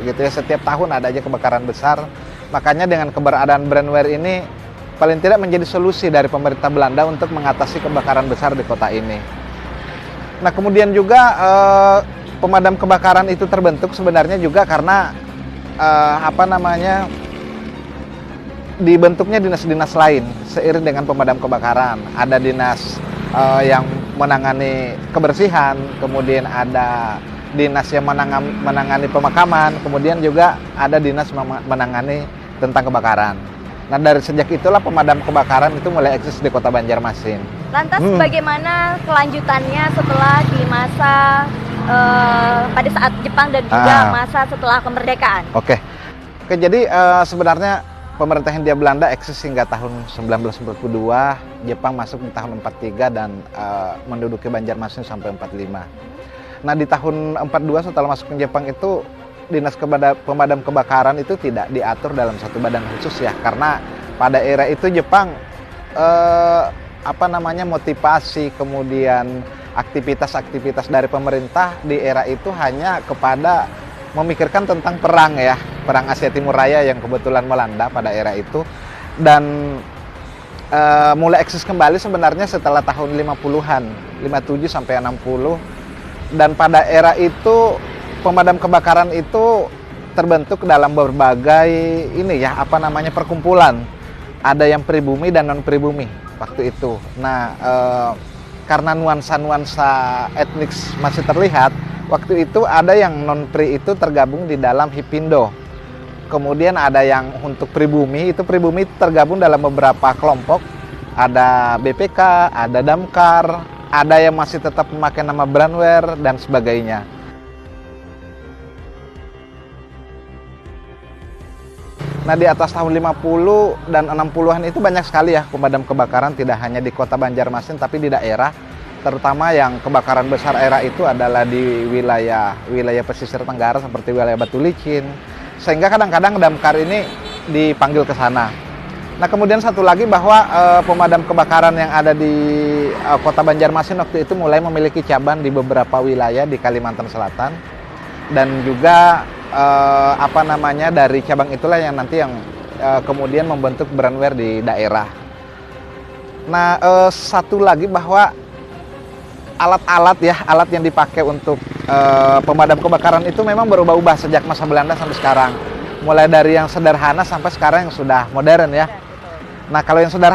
gitu ya, setiap tahun ada aja kebakaran besar. Makanya dengan keberadaan Brandweer ini paling tidak menjadi solusi dari pemerintah Belanda untuk mengatasi kebakaran besar di kota ini. Nah, kemudian juga pemadam kebakaran itu terbentuk sebenarnya juga karena dibentuknya dinas-dinas lain seiring dengan pemadam kebakaran. Ada dinas yang menangani kebersihan, kemudian ada dinas yang menangani pemakaman, kemudian juga ada dinas menangani tentang kebakaran. Nah, dari sejak itulah pemadam kebakaran itu mulai eksis di Kota Banjarmasin. Lantas bagaimana kelanjutannya setelah di masa pada saat Jepang dan juga masa setelah kemerdekaan? Oke, jadi sebenarnya pemerintah Hindia Belanda eksis hingga tahun 1942, Jepang masuk di tahun 43 dan menduduki Banjarmasin sampai 45. Nah, di tahun 42 setelah masuk ke Jepang itu dinas pemadam kebakaran itu tidak diatur dalam satu badan khusus ya, karena pada era itu Jepang motivasi kemudian aktivitas-aktivitas dari pemerintah di era itu hanya kepada memikirkan tentang perang ya, perang Asia Timur Raya yang kebetulan melanda pada era itu, dan mulai eksis kembali sebenarnya setelah tahun 50-an, 57 sampai 60. Dan pada era itu pemadam kebakaran itu terbentuk dalam berbagai perkumpulan. Ada yang pribumi dan non pribumi waktu itu. Nah, karena nuansa-nuansa etnik masih terlihat, waktu itu ada yang non pri itu tergabung di dalam Hipindo. Kemudian ada yang untuk pribumi itu tergabung dalam beberapa kelompok. Ada BPK, ada Damkar, ada yang masih tetap memakai nama Brandweer dan sebagainya. Nah, di atas tahun 50 dan 60-an itu banyak sekali ya pemadam kebakaran, tidak hanya di Kota Banjarmasin tapi di daerah, terutama yang kebakaran besar era itu adalah di wilayah pesisir tenggara seperti wilayah Batu Licin, sehingga kadang-kadang Damkar ini dipanggil ke sana. Nah, kemudian satu lagi bahwa pemadam kebakaran yang ada di Kota Banjarmasin waktu itu mulai memiliki cabang di beberapa wilayah di Kalimantan Selatan, dan juga dari cabang itulah yang nanti kemudian membentuk Brandweer di daerah. Nah, satu lagi bahwa alat yang dipakai untuk pemadam kebakaran itu memang berubah-ubah sejak masa Belanda sampai sekarang. Mulai dari yang sederhana sampai sekarang yang sudah modern ya. Nah, kalau yang sederhana